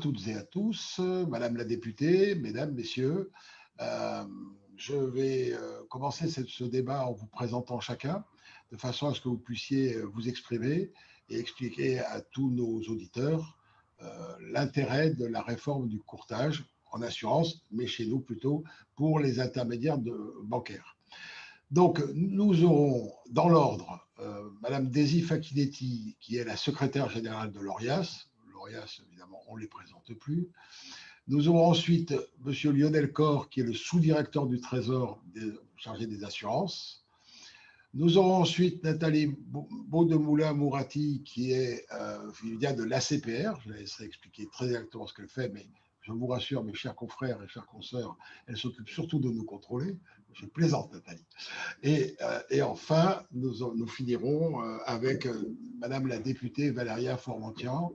toutes et à tous, Madame la députée, Mesdames, Messieurs. Euh, je vais commencer ce débat en vous présentant chacun, de façon à ce que vous puissiez vous exprimer et expliquer à tous nos auditeurs l'intérêt de la réforme du courtage en assurance, mais chez nous plutôt pour les intermédiaires bancaires. Donc, nous aurons dans l'ordre Madame Daisy Facchinetti, qui est la secrétaire générale de l'ORIAS. L'ORIAS, évidemment, on ne les présente plus. Nous aurons ensuite Monsieur Lionel Corr, qui est le sous-directeur du Trésor chargé des assurances. Nous aurons ensuite Nathalie Beaudemoulin-Mourati, qui vient de l'ACPR. Je la laisserai expliquer très exactement ce qu'elle fait, mais je vous rassure, mes chers confrères et chères consoeurs, elle s'occupe surtout de nous contrôler. Je plaisante, Nathalie. Et enfin, nous finirons avec Madame la députée Valéria Formantian,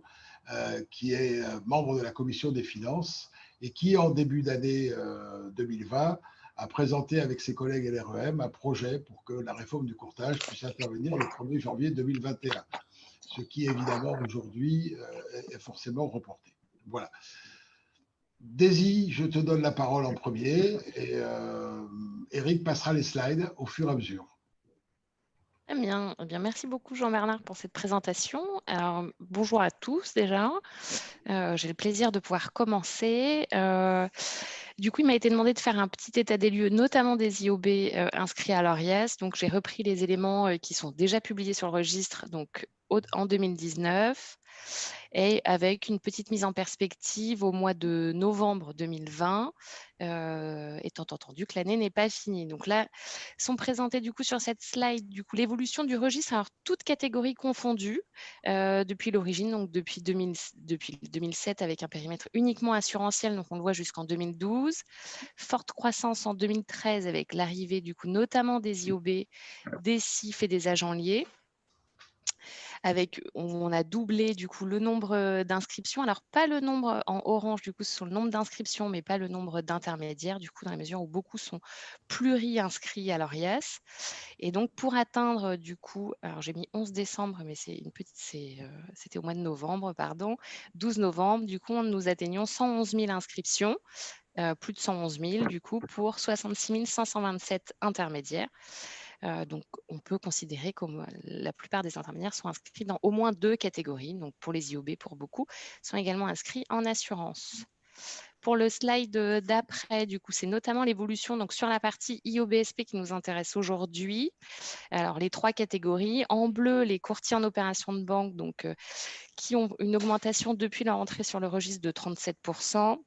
qui est membre de la commission des finances et qui, en début d'année 2020, a présenté avec ses collègues LREM un projet pour que la réforme du courtage puisse intervenir le 1er janvier 2021, ce qui, évidemment, aujourd'hui, est forcément reporté. Voilà. Daisy, je te donne la parole en premier et Eric passera les slides au fur et à mesure. Eh bien, merci beaucoup Jean-Bernard pour cette présentation. Alors, bonjour à tous déjà. J'ai le plaisir de pouvoir commencer. Du coup, il m'a été demandé de faire un petit état des lieux, notamment des IOB inscrits à l'ORIAS. Donc, j'ai repris les éléments qui sont déjà publiés sur le registre donc, en 2019 et avec une petite mise en perspective au mois de novembre 2020, étant entendu que l'année n'est pas finie. Donc là, sont présentés du coup sur cette slide du coup l'évolution du registre, alors toutes catégories confondues depuis l'origine, donc depuis 2007 avec un périmètre uniquement assurantiel, donc on le voit jusqu'en 2012. Forte croissance en 2013 avec l'arrivée du coup notamment des IOB, des CIF et des agents liés. On a doublé du coup le nombre d'inscriptions. Alors pas le nombre en orange, du coup ce sont le nombre d'inscriptions, mais pas le nombre d'intermédiaires, du coup dans la mesure où beaucoup sont pluri-inscrits à l'ORIAS. Et donc pour atteindre du coup, alors j'ai mis 11 décembre, mais c'était au mois de novembre, pardon, 12 novembre, du coup nous atteignons 111 000 inscriptions, plus de 111 000 du coup pour 66 527 intermédiaires. Donc, on peut considérer que la plupart des intermédiaires sont inscrits dans au moins 2 catégories. Donc, pour les IOB, pour beaucoup, sont également inscrits en assurance. Pour le slide d'après, du coup, c'est notamment l'évolution donc sur la partie IOBSP qui nous intéresse aujourd'hui. Alors, les 3 catégories. En bleu, les courtiers en opération de banque, donc, qui ont une augmentation depuis leur entrée sur le registre de 37%.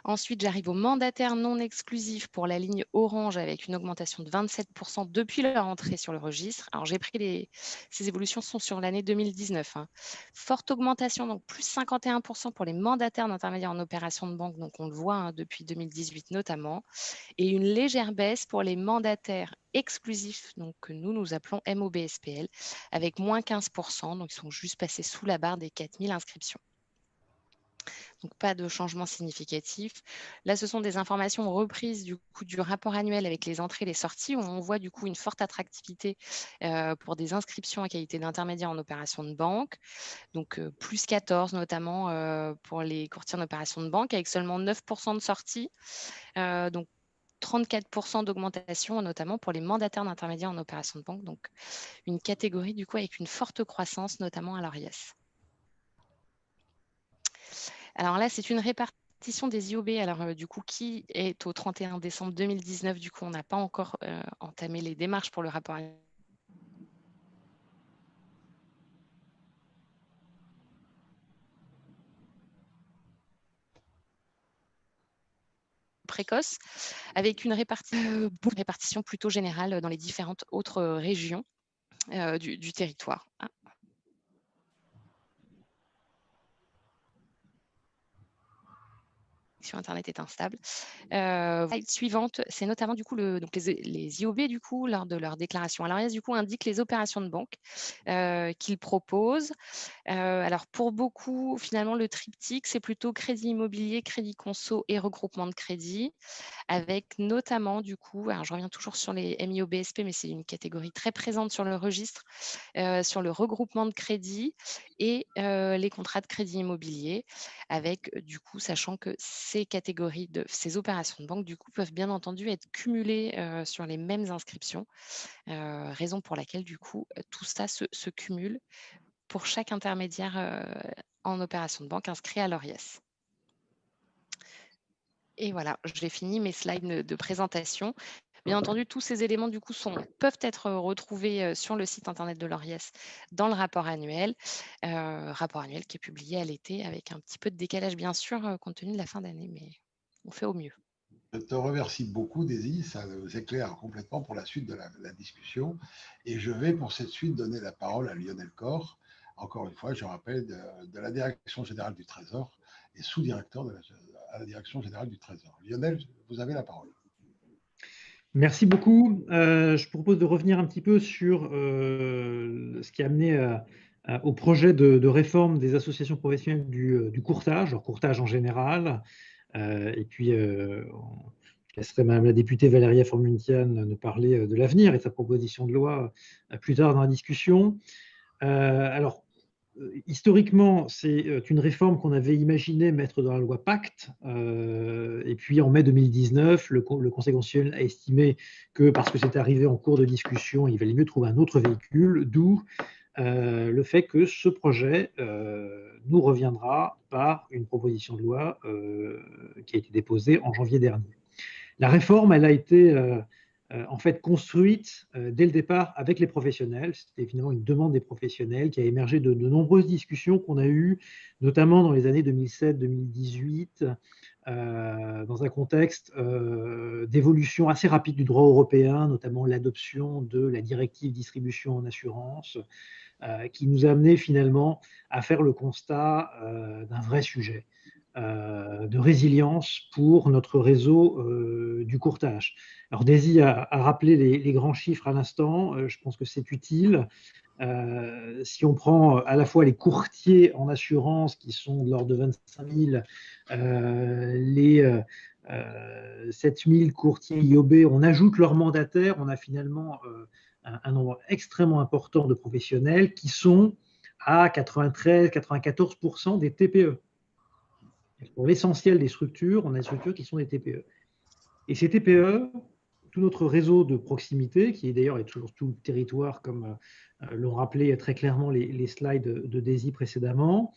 Ensuite, j'arrive aux mandataires non exclusifs pour la ligne orange avec une augmentation de 27% depuis leur entrée sur le registre. Alors, j'ai pris ces évolutions sont sur l'année 2019. Forte augmentation, donc plus 51% pour les mandataires d'intermédiaires en opération de banque, donc on le voit depuis 2018 notamment, et une légère baisse pour les mandataires exclusifs, donc que nous appelons MOBSPL, avec moins 15%, donc ils sont juste passés sous la barre des 4000 inscriptions. Donc, pas de changement significatif. Là, ce sont des informations reprises du coup du rapport annuel avec les entrées et les sorties, où on voit du coup une forte attractivité pour des inscriptions à qualité d'intermédiaire en opération de banque. Donc, plus 14 notamment pour les courtiers en opération de banque, avec seulement 9% de sorties. Donc, 34% d'augmentation, notamment pour les mandataires d'intermédiaires en opération de banque. Donc, une catégorie du coup avec une forte croissance, notamment à l'ORIAS. Alors là, c'est une répartition des IOB, alors du coup, qui est au 31 décembre 2019. Du coup, on n'a pas encore entamé les démarches pour le rapport précoce, avec une répartition plutôt générale dans les différentes autres régions du territoire. connexion Internet est instable. Slide suivante, c'est notamment du coup donc les IOB du coup lors de leur déclaration à l'ARIES du coup indiquent les opérations de banque qu'ils proposent. Alors pour beaucoup, finalement, le triptyque, c'est plutôt crédit immobilier, crédit conso et regroupement de crédit, avec notamment du coup, alors je reviens toujours sur les MIOBSP, mais c'est une catégorie très présente sur le registre, sur le regroupement de crédit et les contrats de crédit immobilier, avec du coup, sachant que ces opérations de banque, du coup, peuvent bien entendu être cumulées sur les mêmes inscriptions, raison pour laquelle du coup, tout ça se cumule pour chaque intermédiaire en opération de banque inscrit à l'ORIES. Et voilà, j'ai fini mes slides de présentation. Bien entendu, tous ces éléments du coup peuvent être retrouvés sur le site internet de l'ORIES dans le rapport annuel qui est publié à l'été avec un petit peu de décalage bien sûr compte tenu de la fin d'année, mais on fait au mieux. Je te remercie beaucoup, Daisy. Ça nous éclaire complètement pour la suite de la discussion. Et je vais, pour cette suite, donner la parole à Lionel Corr. Encore une fois, je rappelle, de la Direction générale du Trésor et sous-directeur à la Direction générale du Trésor. Lionel, vous avez la parole. Merci beaucoup. Je propose de revenir un petit peu sur ce qui a amené au projet de réforme des associations professionnelles du courtage, alors courtage en général, et puis je laisserai Madame la députée Valéria Formuntian nous parler de l'avenir et de sa proposition de loi plus tard dans la discussion. Alors, historiquement, c'est une réforme qu'on avait imaginé mettre dans la loi Pacte. Et puis en mai 2019, le Conseil constitutionnel a estimé que parce que c'était arrivé en cours de discussion, il valait mieux trouver un autre véhicule, d'où le fait que ce projet nous reviendra par une proposition de loi qui a été déposée en janvier dernier. La réforme, elle a été en fait construite dès le départ avec les professionnels. C'était finalement une demande des professionnels qui a émergé de nombreuses discussions qu'on a eues, notamment dans les années 2007-2018, dans un contexte d'évolution assez rapide du droit européen, notamment l'adoption de la directive distribution en assurance, qui nous a amené finalement à faire le constat d'un vrai sujet de résilience pour notre réseau du courtage. Alors Daisy a rappelé les grands chiffres à l'instant, je pense que c'est utile. Si on prend à la fois les courtiers en assurance qui sont de l'ordre de 25 000, les 7 000 courtiers IOB, on ajoute leurs mandataires, on a finalement un nombre extrêmement important de professionnels qui sont à 93-94% des TPE. Pour l'essentiel des structures, on a des structures qui sont des TPE. Et ces TPE, tout notre réseau de proximité, qui est d'ailleurs toujours tout le territoire, comme l'ont rappelé très clairement les slides de Daisy précédemment,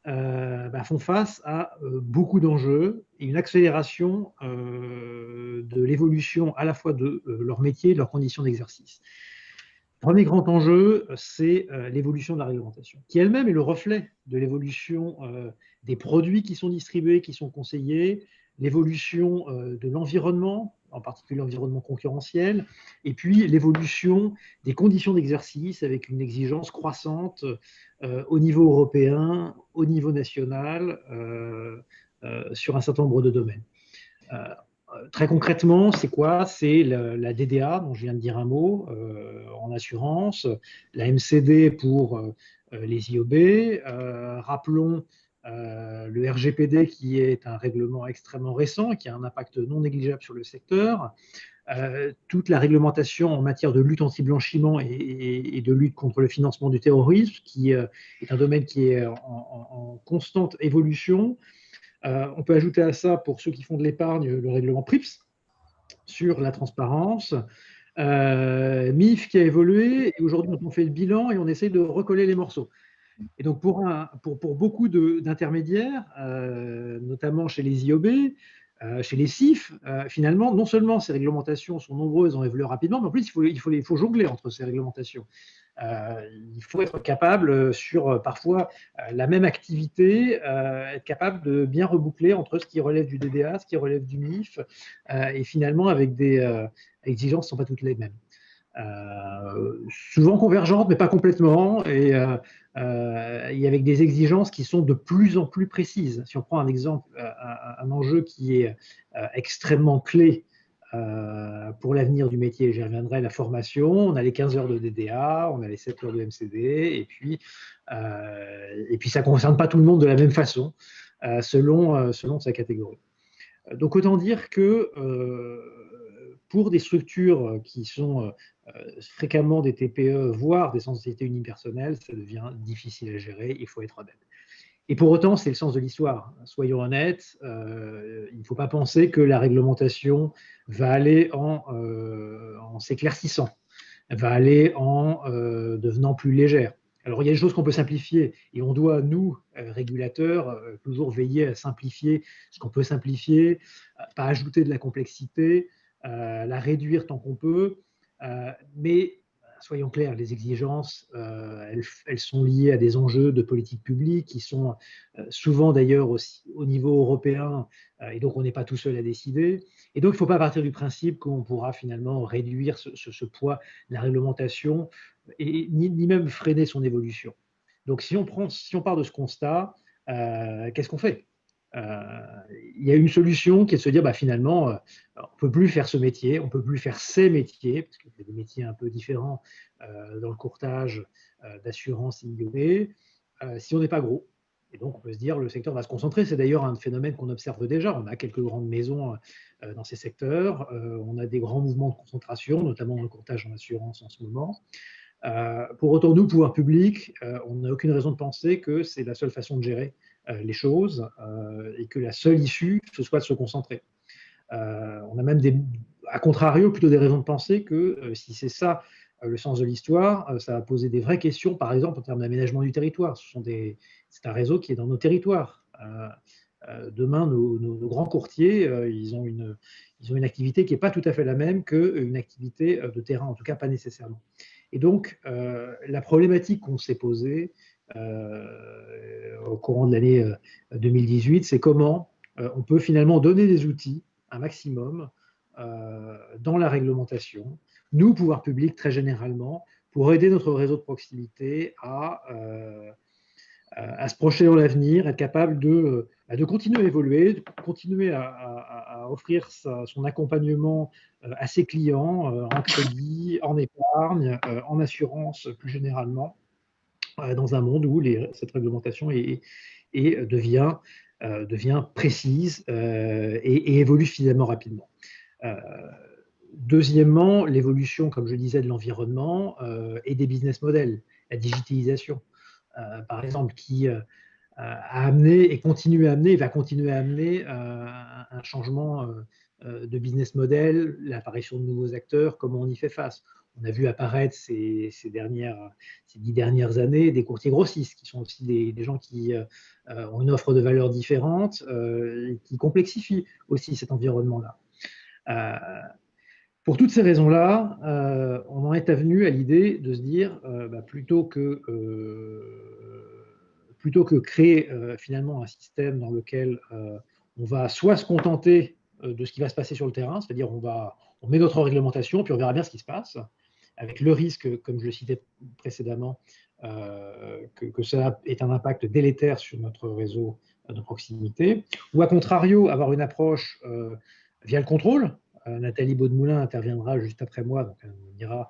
font face à beaucoup d'enjeux et une accélération de l'évolution à la fois de leur métier et de leurs conditions d'exercice. Premier grand enjeu, c'est l'évolution de la réglementation, qui elle-même est le reflet de l'évolution des produits qui sont distribués, qui sont conseillés, l'évolution de l'environnement, en particulier l'environnement concurrentiel, et puis l'évolution des conditions d'exercice avec une exigence croissante au niveau européen, au niveau national, sur un certain nombre de domaines. Très concrètement, c'est quoi? C'est la DDA, dont je viens de dire un mot, en assurance, la MCD pour les IOB. Rappelons le RGPD, qui est un règlement extrêmement récent, qui a un impact non négligeable sur le secteur. Toute la réglementation en matière de lutte anti-blanchiment et de lutte contre le financement du terrorisme, qui est un domaine qui est en constante évolution. On peut ajouter à ça, pour ceux qui font de l'épargne, le règlement PRIPS sur la transparence. MIF qui a évolué, et aujourd'hui on fait le bilan et on essaye de recoller les morceaux. Et donc pour beaucoup d'intermédiaires, notamment chez les IOB, chez les CIF, finalement, non seulement ces réglementations sont nombreuses, ont évolué rapidement, mais en plus il faut jongler entre ces réglementations. Il faut être capable sur parfois la même activité, être capable de bien reboucler entre ce qui relève du DDA, ce qui relève du MIF, et finalement avec des exigences qui ne sont pas toutes les mêmes. souvent convergentes, mais pas complètement, et avec des exigences qui sont de plus en plus précises. Si on prend un exemple, un enjeu qui est extrêmement clé pour l'avenir du métier, j'y reviendrai, la formation, on a les 15 heures de DDA, on a les 7 heures de MCD, et puis ça ne concerne pas tout le monde de la même façon, selon sa catégorie. Donc autant dire que pour des structures qui sont fréquemment des TPE, voire des sociétés unipersonnelles, ça devient difficile à gérer, il faut être honnête. Et pour autant, c'est le sens de l'histoire. Soyons honnêtes, il ne faut pas penser que la réglementation va aller en s'éclaircissant, va aller en devenant plus légère. Alors, il y a des choses qu'on peut simplifier et on doit, nous, régulateurs, toujours veiller à simplifier ce qu'on peut simplifier, pas ajouter de la complexité, la réduire tant qu'on peut, mais soyons clairs, les exigences, elles sont liées à des enjeux de politique publique qui sont souvent d'ailleurs aussi au niveau européen, et donc on n'est pas tout seul à décider. Et donc il ne faut pas partir du principe qu'on pourra finalement réduire ce poids de la réglementation et ni même freiner son évolution. Donc si on part de ce constat, qu'est-ce qu'on fait ? Il y a une solution qui est de se dire finalement, on ne peut plus faire ce métier, on ne peut plus faire ces métiers, parce qu'il y a des métiers un peu différents dans le courtage d'assurance IOB, si on n'est pas gros. Et donc on peut se dire le secteur va se concentrer. C'est d'ailleurs un phénomène qu'on observe déjà. On a quelques grandes maisons dans ces secteurs, on a des grands mouvements de concentration, notamment dans le courtage en assurance en ce moment. Pour autant, nous, pouvoir public, on n'a aucune raison de penser que c'est la seule façon de gérer les choses et que la seule issue, ce soit de se concentrer. On a même, à contrario, plutôt des raisons de penser que si c'est ça le sens de l'histoire, ça va poser des vraies questions, par exemple en termes d'aménagement du territoire. C'est un réseau qui est dans nos territoires. Demain, nos grands courtiers, ils ont une activité qui n'est pas tout à fait la même qu'une activité de terrain, en tout cas pas nécessairement. Et donc, la problématique qu'on s'est posée au courant de l'année 2018, c'est comment on peut finalement donner des outils, un maximum, dans la réglementation, nous, pouvoir public, très généralement, pour aider notre réseau de proximité à se projeter dans l'avenir, être capable de continuer à évoluer, de continuer à offrir son accompagnement à ses clients en crédit, en épargne, en assurance plus généralement, dans un monde où cette réglementation devient précise et évolue suffisamment rapidement. Deuxièmement, l'évolution, comme je disais, de l'environnement et des business models, la digitalisation. Par exemple, qui a amené et va continuer à amener un changement de business model, l'apparition de nouveaux acteurs, comment on y fait face. On a vu apparaître ces 10 dernières années des courtiers grossistes, qui sont aussi des gens qui ont une offre de valeurs différentes, et qui complexifient aussi cet environnement-là. Pour toutes ces raisons-là, on en est venu à l'idée de se dire, plutôt que créer finalement un système dans lequel on va soit se contenter de ce qui va se passer sur le terrain, c'est-à-dire on met notre réglementation, puis on verra bien ce qui se passe, avec le risque, comme je le citais précédemment, que ça ait un impact délétère sur notre réseau de proximité, ou à contrario, avoir une approche via le contrôle. Nathalie Beaudemoulin interviendra juste après moi, donc elle nous dira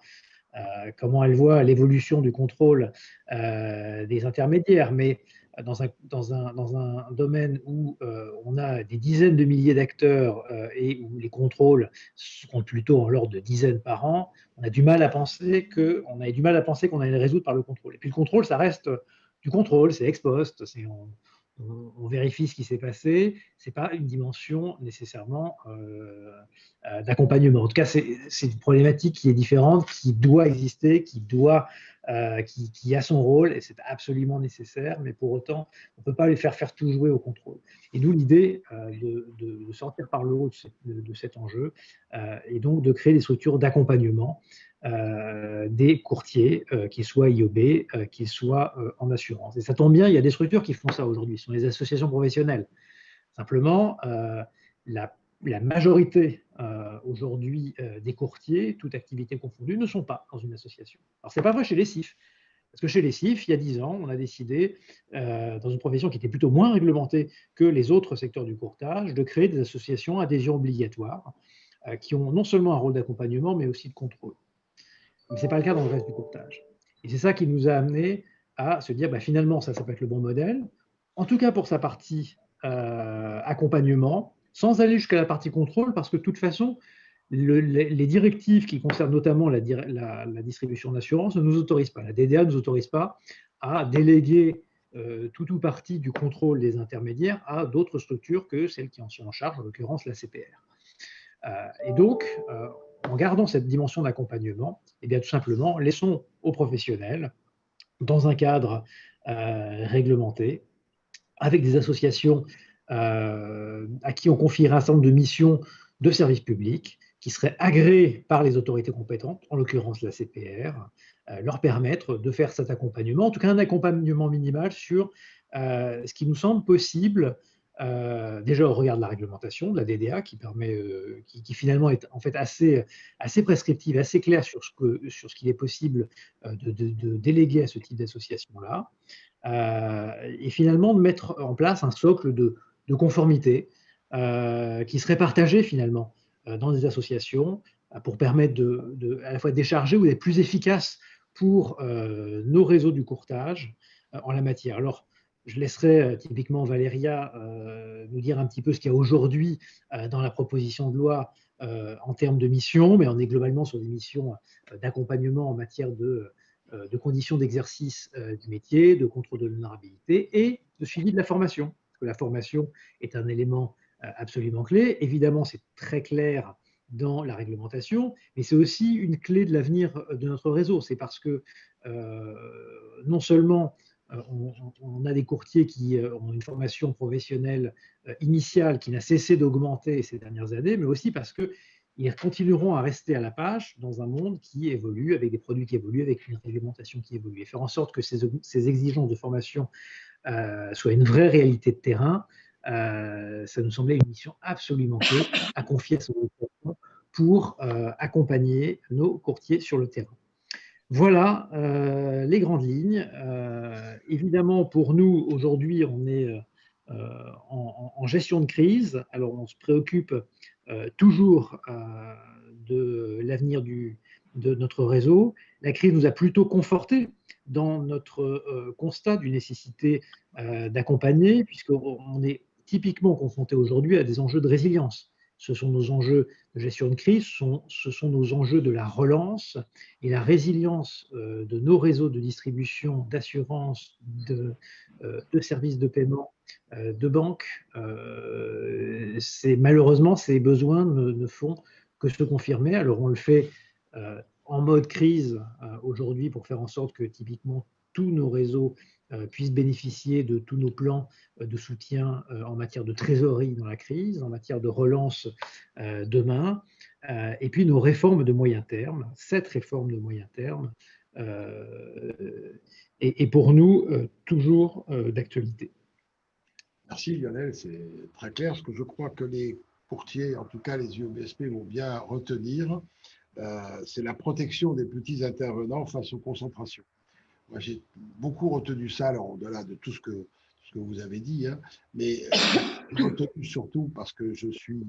comment elle voit l'évolution du contrôle des intermédiaires, mais dans un domaine où on a des dizaines de milliers d'acteurs et où les contrôles sont plutôt en l'ordre de dizaines par an, on a du mal à penser qu'on allait les résoudre par le contrôle. Et puis le contrôle, ça reste du contrôle, c'est ex post, on vérifie ce qui s'est passé, ce n'est pas une dimension nécessairement d'accompagnement. En tout cas, c'est une problématique qui est différente, qui doit exister, qui a son rôle, et c'est absolument nécessaire, mais pour autant, on ne peut pas les faire tout jouer au contrôle. Et d'où l'idée de sortir par le haut de cet enjeu, et donc de créer des structures d'accompagnement des courtiers, qu'ils soient IOB, qu'ils soient en assurance. Et ça tombe bien, il y a des structures qui font ça aujourd'hui, ce sont les associations professionnelles. Simplement, la majorité aujourd'hui des courtiers, toute activité confondue, ne sont pas dans une association. Alors, ce n'est pas vrai chez les CIF. Parce que chez les CIF, il y a 10 ans, on a décidé, dans une profession qui était plutôt moins réglementée que les autres secteurs du courtage, de créer des associations à adhésion obligatoire qui ont non seulement un rôle d'accompagnement, mais aussi de contrôle. Mais ce n'est pas le cas dans le reste du courtage. Et c'est ça qui nous a amené à se dire, finalement, ça peut être le bon modèle, en tout cas pour sa partie accompagnement, sans aller jusqu'à la partie contrôle, parce que de toute façon, les directives qui concernent notamment la distribution d'assurance ne nous autorisent pas. La DDA ne nous autorise pas à déléguer tout ou partie du contrôle des intermédiaires à d'autres structures que celles qui en sont en charge, en l'occurrence la CPR. Et donc, en gardant cette dimension d'accompagnement, tout simplement, laissons aux professionnels, dans un cadre réglementé, avec des associations à qui on confierait un certain nombre de missions de service public, qui seraient agréées par les autorités compétentes, en l'occurrence la CPR, leur permettre de faire cet accompagnement, en tout cas un accompagnement minimal sur ce qui nous semble possible, déjà au regard de la réglementation, de la DDA, qui permet, qui finalement est en fait assez prescriptive, assez claire sur ce qu'il est possible de déléguer à ce type d'association-là, et finalement de mettre en place un socle de conformité qui serait partagé finalement dans des associations pour permettre à la fois de décharger ou d'être plus efficace pour nos réseaux du courtage en la matière. Alors, je laisserai typiquement Valéria nous dire un petit peu ce qu'il y a aujourd'hui dans la proposition de loi en termes de missions, mais on est globalement sur des missions d'accompagnement en matière de conditions d'exercice du métier, de contrôle de l'honorabilité et de suivi de la formation. Parce que la formation est un élément absolument clé. Évidemment, c'est très clair dans la réglementation, mais c'est aussi une clé de l'avenir de notre réseau. C'est parce que non seulement on a des courtiers qui ont une formation professionnelle initiale qui n'a cessé d'augmenter ces dernières années, mais aussi parce qu'ils continueront à rester à la page dans un monde qui évolue, avec des produits qui évoluent, avec une réglementation qui évolue. Et faire en sorte que ces exigences de formation soient une vraie réalité de terrain, ça nous semblait une mission absolument clé à confier à son organisation pour accompagner nos courtiers sur le terrain. Voilà les grandes lignes. Évidemment, pour nous, aujourd'hui, on est en gestion de crise. Alors, on se préoccupe toujours de l'avenir de notre réseau. La crise nous a plutôt confortés dans notre constat d'une nécessité d'accompagner, puisqu'on est typiquement confronté aujourd'hui à des enjeux de résilience. Ce sont nos enjeux de gestion de crise, ce sont nos enjeux de la relance et la résilience de nos réseaux de distribution, d'assurance, de services de paiement, de banques. Malheureusement, ces besoins ne font que se confirmer. Alors on le fait en mode crise aujourd'hui pour faire en sorte que typiquement tous nos réseaux puissent bénéficier de tous nos plans de soutien en matière de trésorerie dans la crise, en matière de relance demain, et puis nos réformes de moyen terme, cette réforme de moyen terme, et pour nous, toujours d'actualité. Merci Lionel, c'est très clair. Ce que je crois que les courtiers, en tout cas les IOBSP, vont bien retenir, c'est la protection des petits intervenants face aux concentrations. Moi, j'ai beaucoup retenu ça, alors, au-delà de tout ce que vous avez dit, hein, mais j'ai retenu surtout parce que je suis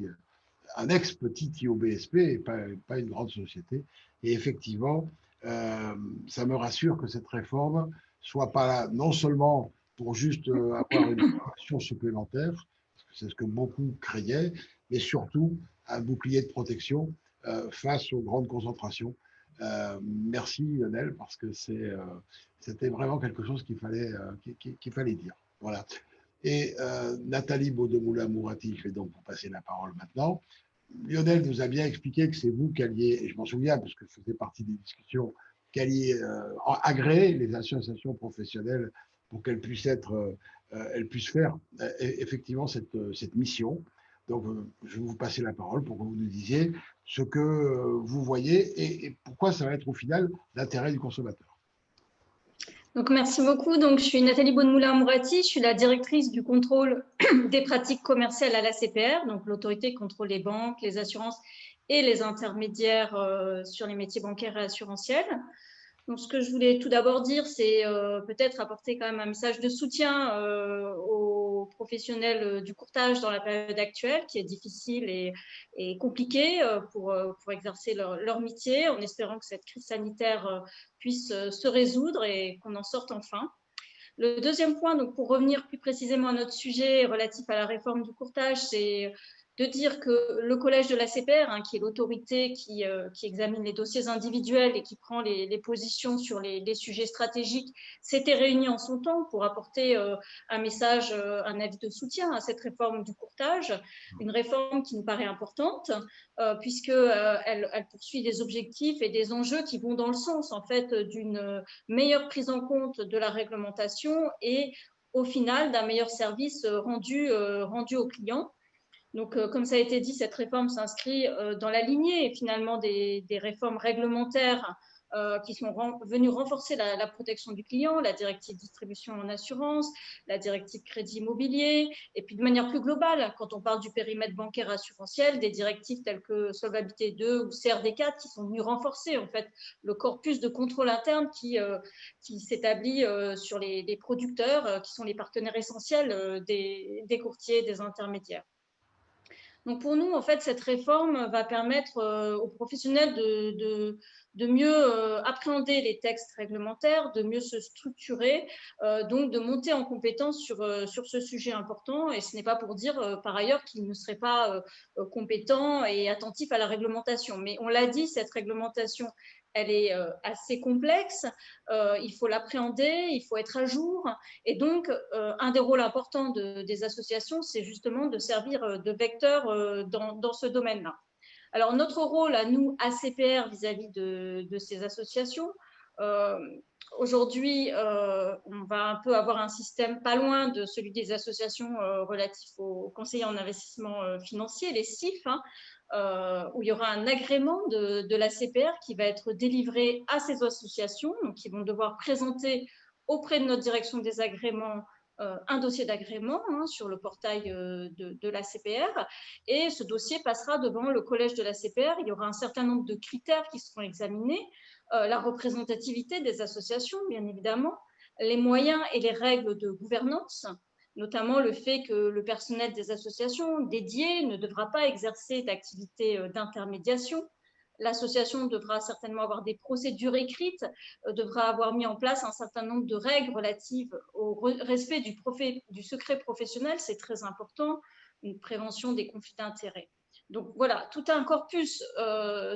un ex-petit IOBSP et pas une grande société. Et effectivement, ça me rassure que cette réforme soit pas là, non seulement pour juste avoir une formation supplémentaire, parce que c'est ce que beaucoup craignaient, mais surtout un bouclier de protection face aux grandes concentrations. Merci Lionel, parce que c'était vraiment quelque chose qu'il fallait dire. Voilà. Et Nathalie Beaudemoulin-Mourati, je vais donc vous passer la parole maintenant. Lionel nous a bien expliqué que c'est vous qui alliez, et je m'en souviens parce que ça faisait partie des discussions, qui alliez agréer les associations professionnelles pour qu'elles puissent faire effectivement cette mission. Donc, je vais vous passer la parole pour que vous nous disiez ce que vous voyez et pourquoi ça va être au final l'intérêt du consommateur. Donc, merci beaucoup. Donc, je suis Nathalie Bonnemoulin-Mourati, je suis la directrice du contrôle des pratiques commerciales à l'ACPR, donc l'autorité qui contrôle les banques, les assurances et les intermédiaires sur les métiers bancaires et assurantiels. Donc, ce que je voulais tout d'abord dire, c'est peut-être apporter quand même un message de soutien aux professionnels du courtage dans la période actuelle, qui est difficile et compliquée pour exercer leur métier, en espérant que cette crise sanitaire puisse se résoudre et qu'on en sorte enfin. Le deuxième point, donc pour revenir plus précisément à notre sujet relatif à la réforme du courtage, c'est de dire que le collège de l'ACPR, qui est l'autorité qui examine les dossiers individuels et qui prend les positions sur les sujets stratégiques, s'était réuni en son temps pour apporter un message, un avis de soutien à cette réforme du courtage, une réforme qui nous paraît importante puisqu'elle poursuit des objectifs et des enjeux qui vont dans le sens en fait d'une meilleure prise en compte de la réglementation et au final d'un meilleur service rendu aux clients. Donc, comme ça a été dit, cette réforme s'inscrit dans la lignée finalement des réformes réglementaires qui sont venues renforcer la protection du client, la directive distribution en assurance, la directive crédit immobilier, et puis de manière plus globale, quand on parle du périmètre bancaire assurantiel, des directives telles que Solvabilité 2 ou CRD 4 qui sont venues renforcer en fait le corpus de contrôle interne qui s'établit sur les producteurs qui sont les partenaires essentiels des courtiers et des intermédiaires. Donc pour nous, en fait, cette réforme va permettre aux professionnels de mieux appréhender les textes réglementaires, de mieux se structurer, donc de monter en compétence sur ce sujet important. Et ce n'est pas pour dire par ailleurs qu'ils ne seraient pas compétents et attentifs à la réglementation. Mais on l'a dit, cette réglementation, elle est assez complexe, il faut l'appréhender, il faut être à jour. Et donc, un des rôles importants des associations, c'est justement de servir de vecteur dans ce domaine-là. Alors, notre rôle à nous, ACPR, vis-à-vis de ces associations, aujourd'hui, on va un peu avoir un système pas loin de celui des associations relatifs aux conseillers en investissement financier, les CIF, où il y aura un agrément de l'ACPR qui va être délivré à ces associations, donc qui vont devoir présenter auprès de notre direction des agréments un dossier d'agrément sur le portail de l'ACPR, et ce dossier passera devant le collège de l'ACPR. Il y aura un certain nombre de critères qui seront examinés, la représentativité des associations, bien évidemment, les moyens et les règles de gouvernance, notamment le fait que le personnel des associations dédiées ne devra pas exercer d'activité d'intermédiation. L'association devra certainement avoir des procédures écrites, devra avoir mis en place un certain nombre de règles relatives au respect du secret professionnel, c'est très important, une prévention des conflits d'intérêts. Donc voilà, tout un corpus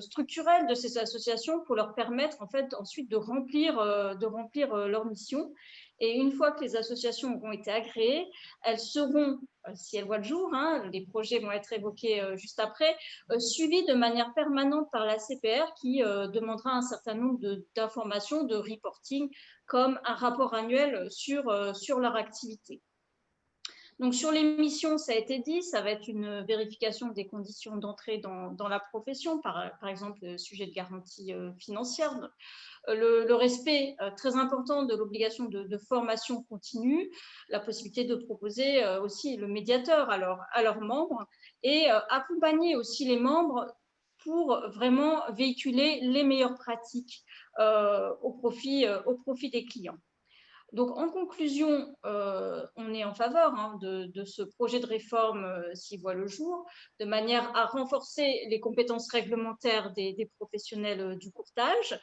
structurel de ces associations pour leur permettre en fait ensuite de remplir leur mission. Et une fois que les associations auront été agréées, elles seront, si elles voient le jour, les projets vont être évoqués juste après, suivis de manière permanente par la CPR qui demandera un certain nombre d'informations, de reporting, comme un rapport annuel sur leur activité. Donc, sur les missions, ça a été dit, ça va être une vérification des conditions d'entrée dans la profession, par exemple, le sujet de garantie financière, le respect très important de l'obligation de formation continue, la possibilité de proposer aussi le médiateur à leurs membres et accompagner aussi les membres pour vraiment véhiculer les meilleures pratiques au profit des clients. Donc, en conclusion, on est en faveur de ce projet de réforme s'il voit le jour, de manière à renforcer les compétences réglementaires des professionnels du courtage.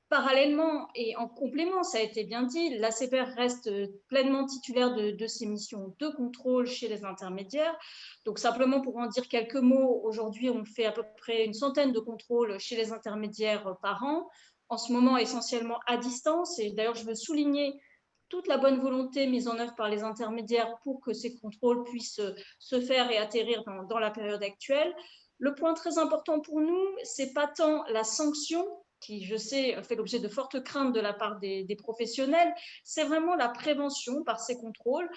Parallèlement et en complément, ça a été bien dit, l'ACPR reste pleinement titulaire de ses missions de contrôle chez les intermédiaires. Donc, simplement pour en dire quelques mots, aujourd'hui, on fait à peu près une centaine de contrôles chez les intermédiaires par an. En ce moment, essentiellement à distance. Et d'ailleurs, je veux souligner toute la bonne volonté mise en œuvre par les intermédiaires pour que ces contrôles puissent se faire et atterrir dans la période actuelle. Le point très important pour nous, ce n'est pas tant la sanction, qui, je sais, fait l'objet de fortes craintes de la part des professionnels, c'est vraiment la prévention par ces contrôles,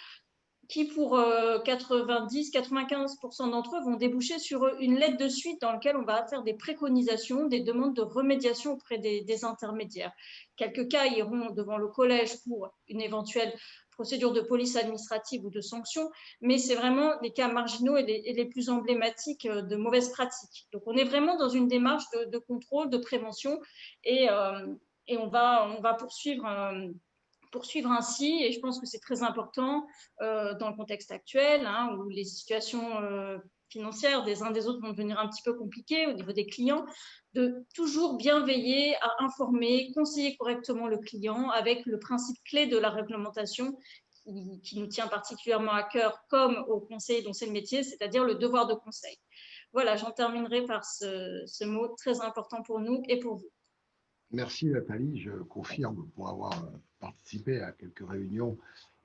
qui pour 90-95% d'entre eux vont déboucher sur une lettre de suite dans laquelle on va faire des préconisations, des demandes de remédiation auprès des intermédiaires. Quelques cas iront devant le collège pour une éventuelle procédure de police administrative ou de sanction, mais c'est vraiment les cas marginaux et les plus emblématiques de mauvaises pratiques. Donc on est vraiment dans une démarche de contrôle, de prévention, et on va poursuivre ainsi, et je pense que c'est très important dans le contexte actuel, hein, où les situations financières des uns des autres vont devenir un petit peu compliquées au niveau des clients, de toujours bien veiller à informer, conseiller correctement le client avec le principe clé de la réglementation qui nous tient particulièrement à cœur, comme au conseil dont c'est le métier, c'est-à-dire le devoir de conseil. Voilà, j'en terminerai par ce mot très important pour nous et pour vous. Merci Nathalie, je confirme pour avoir participé à quelques réunions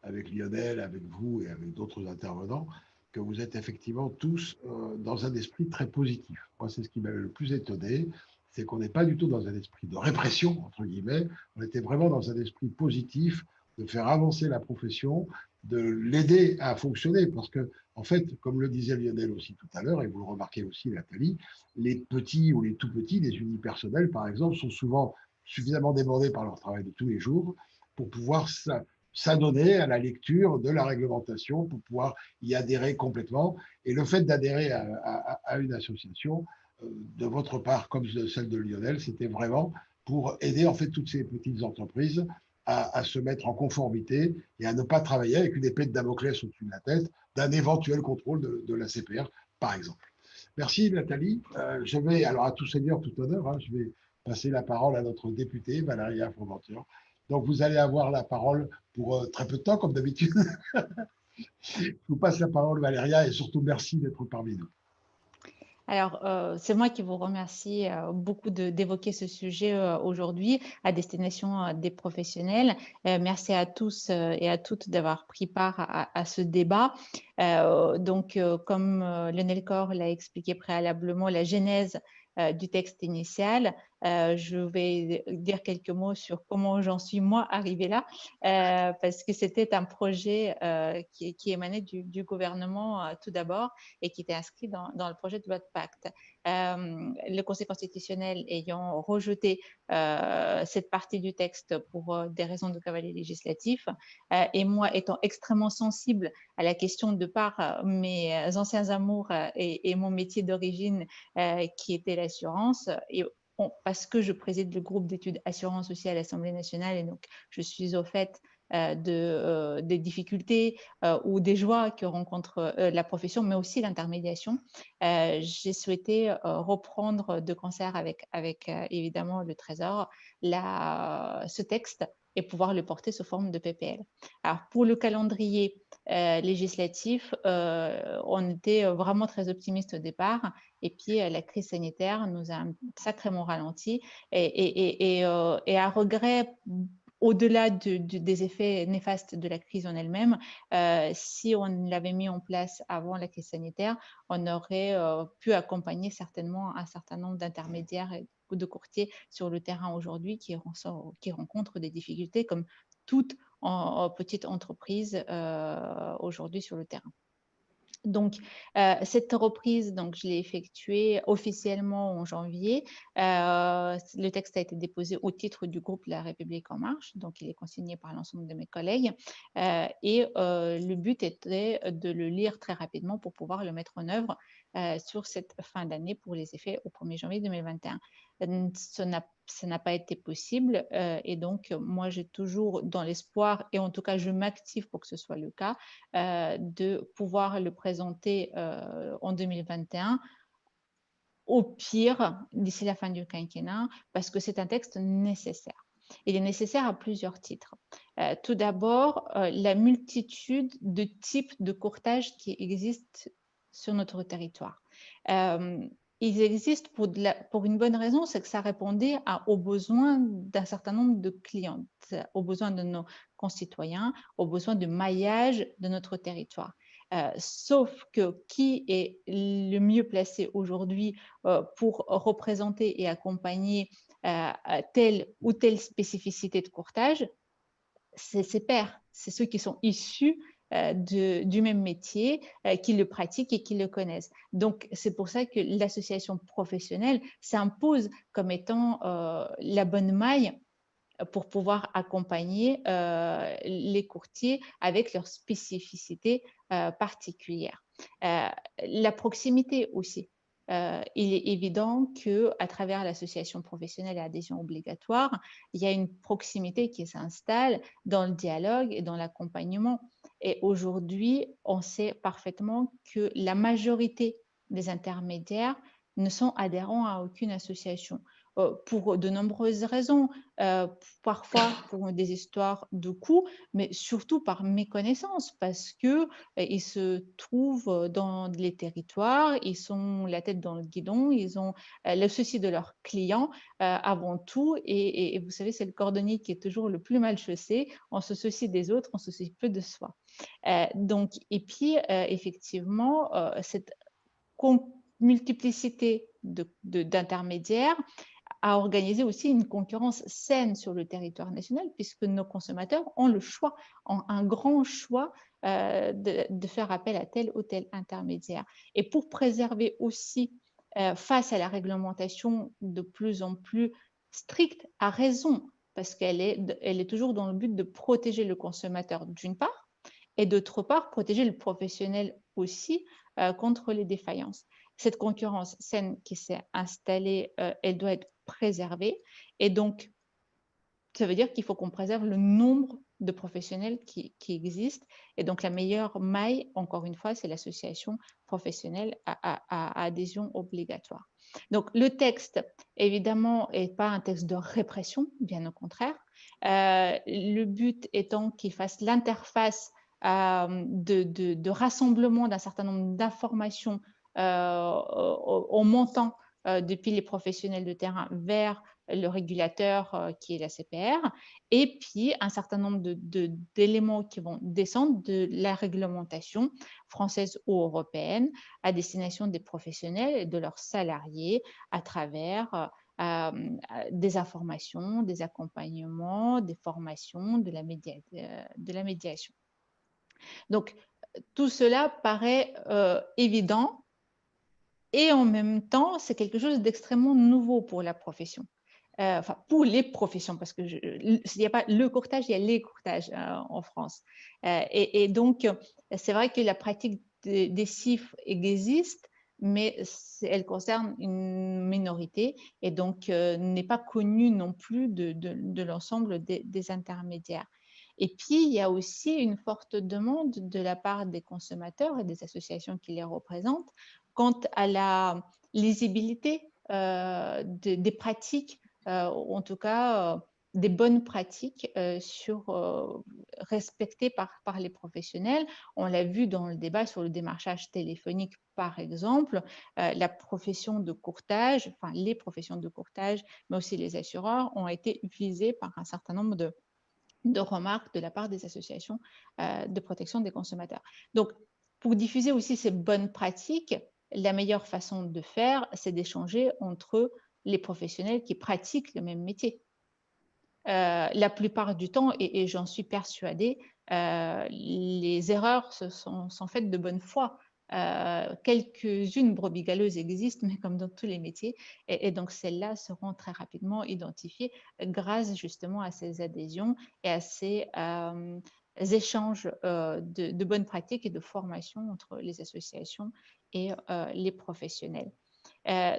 avec Lionel, avec vous et avec d'autres intervenants, que vous êtes effectivement tous dans un esprit très positif. Moi, c'est ce qui m'avait le plus étonné, c'est qu'on n'est pas du tout dans un esprit de répression, entre guillemets, on était vraiment dans un esprit positif, de faire avancer la profession, de l'aider à fonctionner, parce que, en fait, comme le disait Lionel aussi tout à l'heure, et vous le remarquez aussi Nathalie, les petits ou les tout petits, les unipersonnels par exemple, sont souvent suffisamment débordés par leur travail de tous les jours pour pouvoir s'adonner à la lecture de la réglementation, pour pouvoir y adhérer complètement. Et le fait d'adhérer à une association, de votre part comme de celle de Lionel, c'était vraiment pour aider en fait toutes ces petites entreprises à se mettre en conformité et à ne pas travailler avec une épée de Damoclès au-dessus de la tête d'un éventuel contrôle de la CPR, par exemple. Merci Nathalie. Je vais, alors à tout seigneur, tout honneur, hein, je vais passer la parole à notre députée, Valéria Fromenture. Donc vous allez avoir la parole pour très peu de temps, comme d'habitude. Je vous passe la parole, Valéria, et surtout merci d'être parmi nous. Alors, c'est moi qui vous remercie beaucoup d'évoquer ce sujet aujourd'hui à destination des professionnels. Merci à tous et à toutes d'avoir pris part à ce débat. Donc, comme Lionel Cor l'a expliqué préalablement, la genèse du texte initial. Je vais dire quelques mots sur comment j'en suis moi arrivée là, parce que c'était un projet qui émanait du gouvernement tout d'abord et qui était inscrit dans le projet de loi de pacte. Le Conseil constitutionnel ayant rejeté cette partie du texte pour des raisons de cavalier législatif, et moi étant extrêmement sensible à la question de par mes anciens amours et mon métier d'origine qui était l'assurance, et parce que je préside le groupe d'études assurance aussi à l'Assemblée nationale, et donc je suis au fait des difficultés ou des joies que rencontre la profession, mais aussi l'intermédiation. J'ai souhaité reprendre de concert avec évidemment le Trésor ce texte et pouvoir le porter sous forme de PPL. Alors, pour le calendrier législatif, on était vraiment très optimiste au départ, et puis la crise sanitaire nous a sacrément ralenti, et à regret, au-delà des effets néfastes de la crise en elle-même, si on l'avait mis en place avant la crise sanitaire, on aurait pu accompagner certainement un certain nombre d'intermédiaires ou de courtiers sur le terrain aujourd'hui qui rencontrent des difficultés comme toute petite entreprise aujourd'hui sur le terrain. Donc, cette reprise, donc, je l'ai effectuée officiellement en janvier. Le texte a été déposé au titre du groupe La République En Marche, donc il est consigné par l'ensemble de mes collègues. Et le but était de le lire très rapidement pour pouvoir le mettre en œuvre sur cette fin d'année pour les effets au 1er janvier 2021. Ça n'a pas été possible, et donc moi j'ai toujours dans l'espoir, et en tout cas je m'active pour que ce soit le cas, de pouvoir le présenter en 2021, au pire d'ici la fin du quinquennat, parce que c'est un texte nécessaire. Il est nécessaire à plusieurs titres. Tout d'abord, la multitude de types de courtage qui existent sur notre territoire. Ils existent pour une bonne raison, c'est que ça répondait aux besoins d'un certain nombre de clients, aux besoins de nos concitoyens, aux besoins de maillage de notre territoire. Sauf que qui est le mieux placé aujourd'hui pour représenter et accompagner telle ou telle spécificité de courtage? C'est ces pairs, c'est ceux qui sont issus du même métier, qui le pratiquent et qui le connaissent. Donc, c'est pour ça que l'association professionnelle s'impose comme étant la bonne maille pour pouvoir accompagner les courtiers avec leurs spécificités particulières. La proximité aussi. Il est évident qu'à travers l'association professionnelle et adhésion obligatoire, il y a une proximité qui s'installe dans le dialogue et dans l'accompagnement. Et aujourd'hui, on sait parfaitement que la majorité des intermédiaires ne sont adhérents à aucune association pour de nombreuses raisons, parfois pour des histoires de coûts, mais surtout par méconnaissance, parce que ils se trouvent dans les territoires, ils ont la tête dans le guidon, ils ont le souci de leurs clients avant tout, et vous savez, c'est le cordonnier qui est toujours le plus mal chaussé. On se soucie des autres, on se soucie peu de soi. Donc, et puis effectivement, cette multiplicité d'intermédiaires à organiser aussi une concurrence saine sur le territoire national, puisque nos consommateurs ont le choix, ont un grand choix de faire appel à tel ou tel intermédiaire. Et pour préserver aussi, face à la réglementation de plus en plus stricte, à raison, parce qu'elle est toujours dans le but de protéger le consommateur d'une part, et d'autre part, protéger le professionnel aussi contre les défaillances. Cette concurrence saine qui s'est installée, elle doit être préservée. Et donc, ça veut dire qu'il faut qu'on préserve le nombre de professionnels qui existent. Et donc, la meilleure maille, encore une fois, c'est l'association professionnelle à adhésion obligatoire. Donc, le texte, évidemment, n'est pas un texte de répression, bien au contraire. Le but étant qu'il fasse l'interface de rassemblement d'un certain nombre d'informations en montant depuis les professionnels de terrain vers le régulateur qui est la CPR, et puis un certain nombre d'éléments qui vont descendre de la réglementation française ou européenne à destination des professionnels et de leurs salariés à travers des informations, des accompagnements, des formations, de la médiation. Donc, tout cela paraît évident, et en même temps, c'est quelque chose d'extrêmement nouveau pour la profession. Enfin, pour les professions, parce qu'il n'y a pas le courtage, il y a les courtages en France. Et donc, c'est vrai que la pratique des CIF existe, mais elle concerne une minorité et donc n'est pas connue non plus de l'ensemble des intermédiaires. Et puis, il y a aussi une forte demande de la part des consommateurs et des associations qui les représentent quant à la lisibilité des pratiques, en tout cas des bonnes pratiques respectées par les professionnels. On l'a vu dans le débat sur le démarchage téléphonique, par exemple, la profession de courtage, enfin les professions de courtage, mais aussi les assureurs, ont été utilisées par un certain nombre de remarques de la part des associations de protection des consommateurs. Donc, pour diffuser aussi ces bonnes pratiques, la meilleure façon de faire, c'est d'échanger entre les professionnels qui pratiquent le même métier. La plupart du temps, et j'en suis persuadée, les erreurs sont faites de bonne foi. Quelques-unes brebis galeuses existent, mais comme dans tous les métiers, et donc celles-là seront très rapidement identifiées grâce justement à ces adhésions et à ces échanges de bonnes pratiques et de formation entre les associations et les professionnels.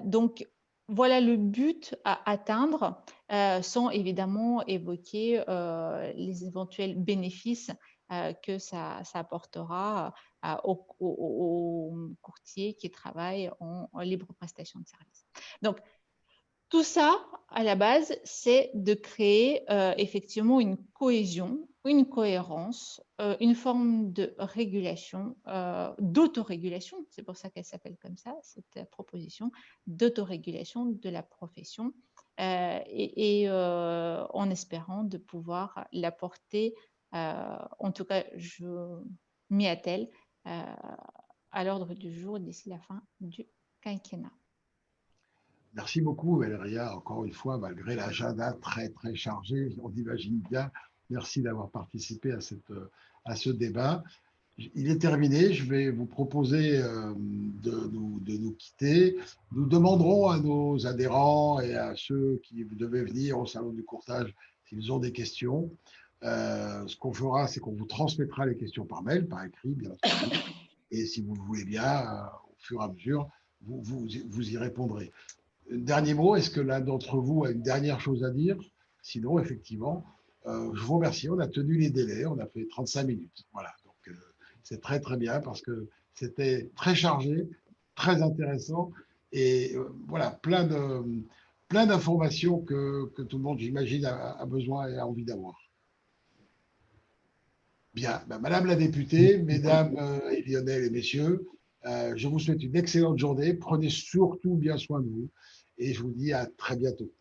Donc, voilà le but à atteindre, sans évidemment évoquer les éventuels bénéfices que ça apportera aux courtiers qui travaillent en libre prestation de services. Donc, tout ça, à la base, c'est de créer effectivement une cohésion, une cohérence, une forme de régulation, d'autorégulation, c'est pour ça qu'elle s'appelle comme ça, cette proposition d'autorégulation de la profession, en espérant de pouvoir la porter, en tout cas, je m'y attelle, à l'ordre du jour d'ici la fin du quinquennat. Merci beaucoup, Valéria. Encore une fois, malgré l'agenda très, très chargé, on imagine bien. Merci d'avoir participé à ce débat. Il est terminé. Je vais vous proposer de nous quitter. Nous demanderons à nos adhérents et à ceux qui devaient venir au Salon du Courtage s'ils ont des questions. Ce qu'on fera, c'est qu'on vous transmettra les questions par mail, par écrit, bien entendu. Et si vous le voulez bien, au fur et à mesure, vous y répondrez. Dernier mot, est-ce que l'un d'entre vous a une dernière chose à dire? Sinon, effectivement, je vous remercie. On a tenu les délais, on a fait 35 minutes. Voilà, donc c'est très très bien parce que c'était très chargé, très intéressant et voilà, plein d'informations que tout le monde, j'imagine, a besoin et a envie d'avoir. Bien, ben, Madame la députée, Mesdames et Lionel et Messieurs, je vous souhaite une excellente journée. Prenez surtout bien soin de vous et je vous dis à très bientôt.